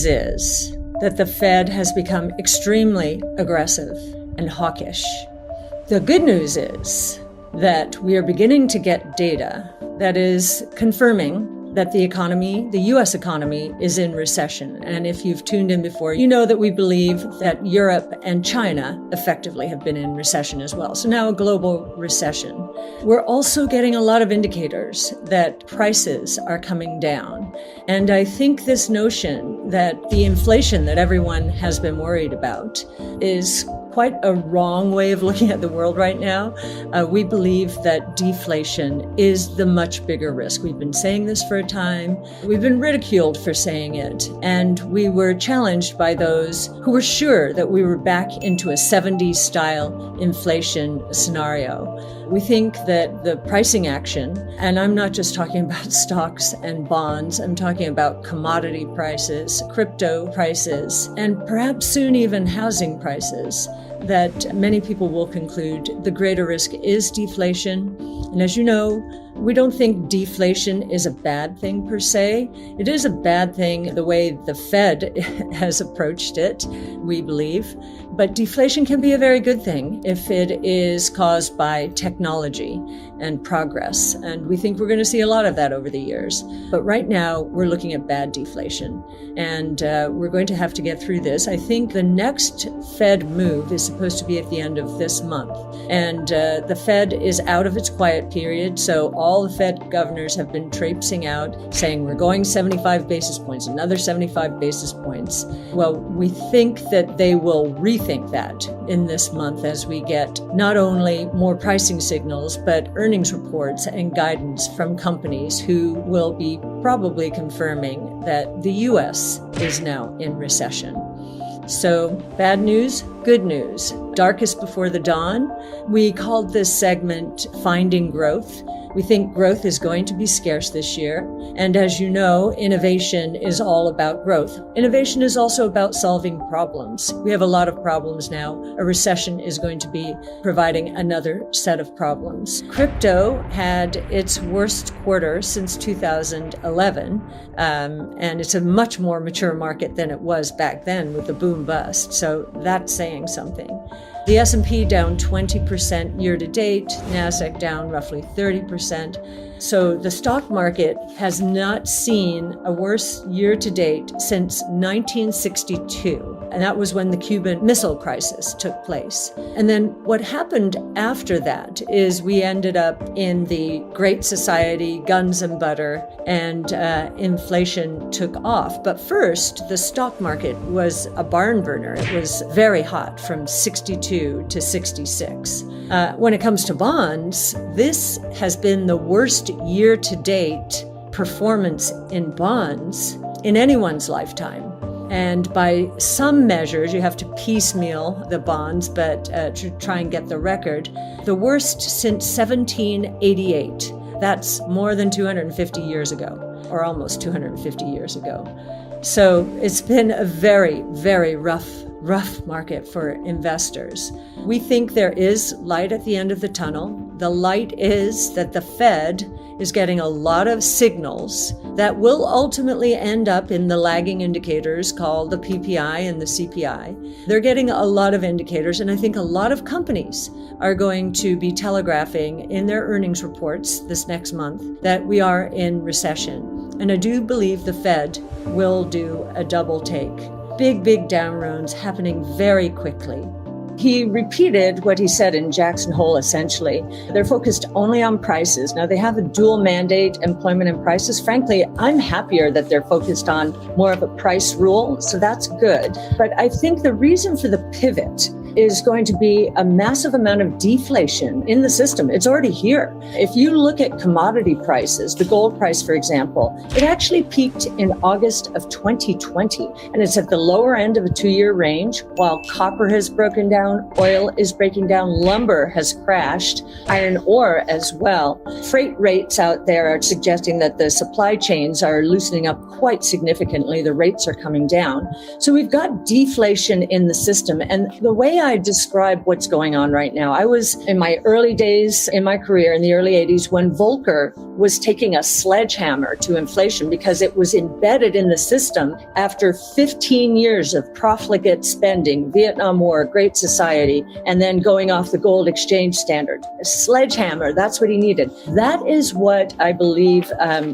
is that the Fed has become extremely aggressive and hawkish. The good news is that we are beginning to get data that is confirming that the economy, the U.S. economy, is in recession. And if you've tuned in before, you know that we believe that Europe and China effectively have been in recession as well. So now a global recession. We're also getting a lot of indicators that prices are coming down. And I think this notion that the inflation that everyone has been worried about is quite a wrong way of looking at the world right now. We believe that deflation is the much bigger risk. We've been saying this for a time. We've been ridiculed for saying it. And we were challenged by those who were sure that we were back into a 70s style inflation scenario. We think that the pricing action, and I'm not just talking about stocks and bonds, I'm talking about commodity prices, crypto prices, and perhaps soon even housing prices, that many people will conclude the greater risk is deflation. And as you know, we don't think deflation is a bad thing per se. It is a bad thing the way the Fed has approached it, we believe. But deflation can be a very good thing if it is caused by technology and progress. And we think we're going to see a lot of that over the years. But right now, we're looking at bad deflation. And we're going to have to get through this. I think the next Fed move is supposed to be at the end of this month. And the Fed is out of its quiet period. So all the Fed governors have been traipsing out saying we're going 75 basis points, another 75 basis points. Well, we think that they will rethink that in this month as we get not only more pricing signals, but earnings reports and guidance from companies who will be probably confirming that the U.S. is now in recession. So bad news, good news. Darkest before the dawn. We called this segment Finding Growth. We think growth is going to be scarce this year. And as you know, innovation is all about growth. Innovation is also about solving problems. We have a lot of problems now. A recession is going to be providing another set of problems. Crypto had its worst quarter since 2011. And it's a much more mature market than it was back then with the boom bust. So that's saying something. The S&P down 20% year to date, NASDAQ down roughly 30%. So the stock market has not seen a worse year to date since 1962. And that was when the Cuban Missile Crisis took place. And then what happened after that is we ended up in the Great Society, guns and butter, and inflation took off. But first, the stock market was a barn burner. It was very hot from 62 to 66. When it comes to bonds, this has been the worst year-to-date performance in bonds in anyone's lifetime. And by some measures, you have to piecemeal the bonds, but to try and get the record, the worst since 1788. That's more than 250 years ago, or almost 250 years ago. So it's been a very, very rough market for investors. We think there is light at the end of the tunnel. The light is that the Fed is getting a lot of signals that will ultimately end up in the lagging indicators called the PPI and the CPI. They're getting a lot of indicators, and I think a lot of companies are going to be telegraphing in their earnings reports this next month that we are in recession. And I do believe the Fed will do a double take. Big down rounds happening very quickly. He repeated what he said in Jackson Hole, essentially. They're focused only on prices. Now, they have a dual mandate, employment and prices. Frankly, I'm happier that they're focused on more of a price rule, so that's good. But I think the reason for the pivot is going to be a massive amount of deflation in the system. It's already here. If you look at commodity prices, the gold price, for example, it actually peaked in August of 2020, and it's at the lower end of a 2-year range, while copper has broken down, oil is breaking down, lumber has crashed, iron ore as well. Freight rates out there are suggesting that the supply chains are loosening up quite significantly. The rates are coming down. So we've got deflation in the system. And the way I describe what's going on right now, I was in my early days in my career in the early 80s when Volcker was taking a sledgehammer to inflation because it was embedded in the system after 15 years of profligate spending, Vietnam War, Great Society, and then going off the gold exchange standard. A sledgehammer, that's what he needed. That is what I believe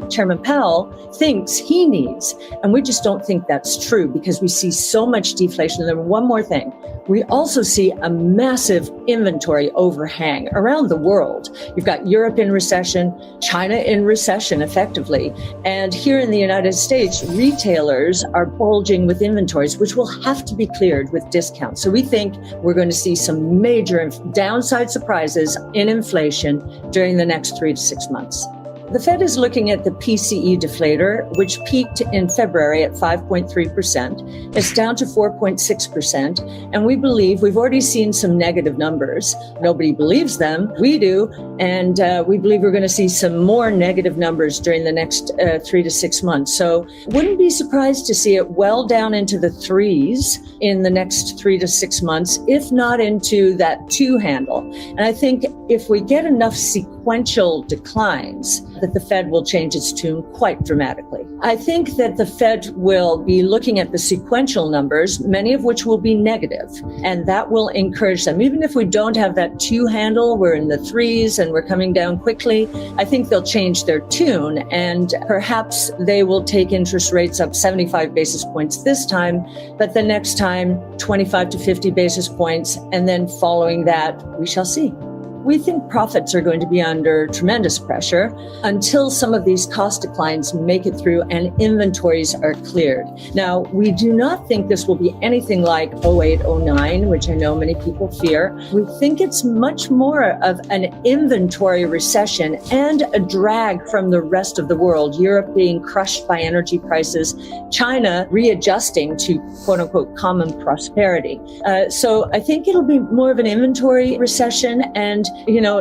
Chairman Powell thinks he needs. And we just don't think that's true because we see so much deflation. And then one more thing. We also see a massive inventory overhang around the world. You've got Europe in recession, China in recession effectively. And here in the United States, retailers are bulging with inventories, which will have to be cleared with discounts. So we think we're going to see some major downside surprises in inflation during the next 3 to 6 months. The Fed is looking at the PCE deflator, which peaked in February at 5.3%. It's down to 4.6%. And we believe we've already seen some negative numbers. Nobody believes them. We do. And we believe we're going to see some more negative numbers during the next 3 to 6 months. So wouldn't be surprised to see it well down into the threes in the next 3 to 6 months, if not into that 2 handle. And I think if we get enough sequential declines, that the Fed will change its tune quite dramatically. I think that the Fed will be looking at the sequential numbers, many of which will be negative, and that will encourage them. Even if we don't have that 2 handle, we're in the threes and we're coming down quickly, I think they'll change their tune and perhaps they will take interest rates up 75 basis points this time, but the next time 25 to 50 basis points, and then following that, we shall see. We think profits are going to be under tremendous pressure until some of these cost declines make it through and inventories are cleared. Now, we do not think this will be anything like 08, 09, which I know many people fear. We think it's much more of an inventory recession and a drag from the rest of the world, Europe being crushed by energy prices, China readjusting to quote unquote common prosperity. So I think it'll be more of an inventory recession, and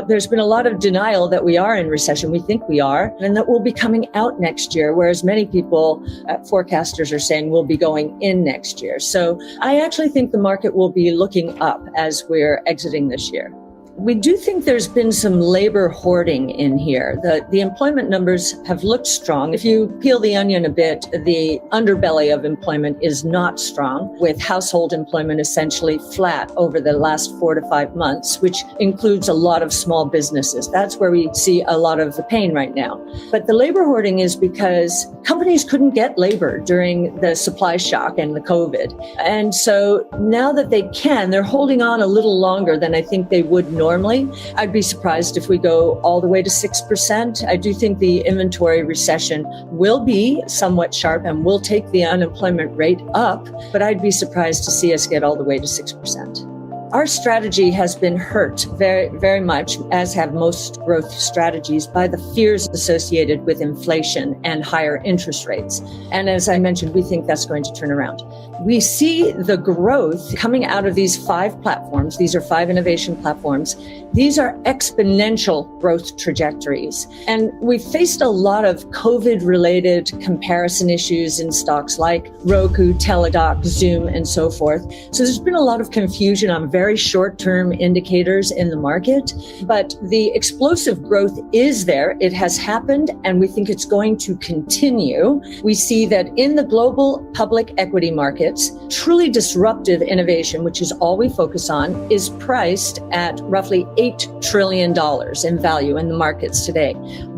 there's been a lot of denial that we are in recession. We think we are, and that we'll be coming out next year, whereas many people, forecasters are saying we'll be going in next year. So I actually think the market will be looking up as we're exiting this year. We do think there's been some labor hoarding in here. The employment numbers have looked strong. If you peel the onion a bit, the underbelly of employment is not strong, with household employment essentially flat over the last 4 to 5 months, which includes a lot of small businesses. That's where we see a lot of the pain right now. But the labor hoarding is because companies couldn't get labor during the supply shock and the COVID. And so now that they can, they're holding on a little longer than I think they would normally. I'd be surprised if we go all the way to 6%. I do think the inventory recession will be somewhat sharp and will take the unemployment rate up, but I'd be surprised to see us get all the way to 6%. Our strategy has been hurt very, very much, as have most growth strategies, by the fears associated with inflation and higher interest rates. And as I mentioned, we think that's going to turn around. We see the growth coming out of these 5 platforms. These are 5 innovation platforms. These are exponential growth trajectories. And we faced a lot of COVID-related comparison issues in stocks like Roku, Teladoc, Zoom, and so forth. So there's been a lot of confusion on very short-term indicators in the market, but the explosive growth is there. It has happened, and we think it's going to continue. We see that in the global public equity markets, truly disruptive innovation, which is all we focus on, is priced at roughly $8 trillion in value in the markets today.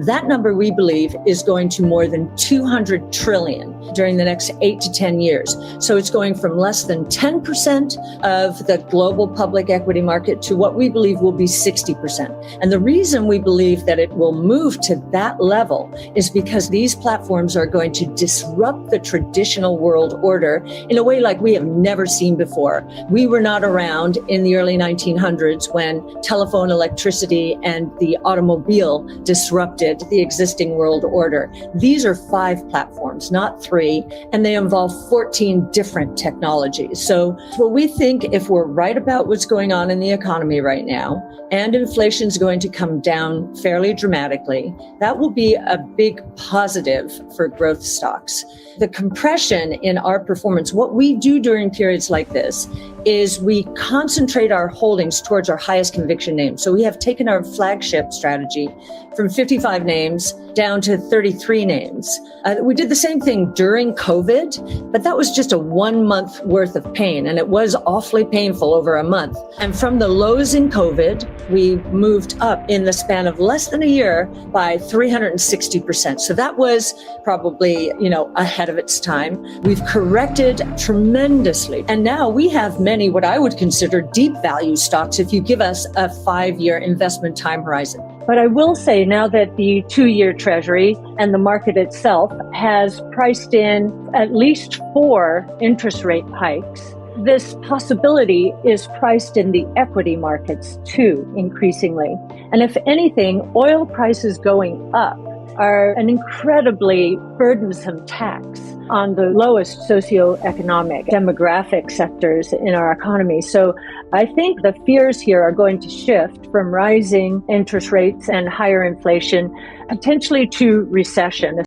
That number, we believe, is going to more than $200 trillion during the next 8 to 10 years. So it's going from less than 10% of the global public equity market to what we believe will be 60%. And the reason we believe that it will move to that level is because these platforms are going to disrupt the traditional world order in a way like we have never seen before. We were not around in the early 1900s when telephone, electricity, and the automobile disrupted the existing world order. These are 5 platforms, not 3, and they involve 14 different technologies. So we think if we're right about about what's going on in the economy right now, and inflation is going to come down fairly dramatically, that will be a big positive for growth stocks. The compression in our performance, what we do during periods like this is we concentrate our holdings towards our highest conviction names. So we have taken our flagship strategy from 55 names down to 33 names. We did the same thing during COVID, but that was just a 1 month worth of pain, and it was awfully painful over a month. And from the lows in COVID, we moved up in the span of less than a year by 360%. So that was probably, ahead of its time. We've corrected tremendously. And now we have many what I would consider deep value stocks if you give us a 5-year investment time horizon. But I will say now that the 2-year Treasury and the market itself has priced in at least 4 interest rate hikes, this possibility is priced in the equity markets too, increasingly. And if anything, oil prices going up are an incredibly burdensome tax on the lowest socioeconomic demographic sectors in our economy. So I think the fears here are going to shift from rising interest rates and higher inflation potentially to recession.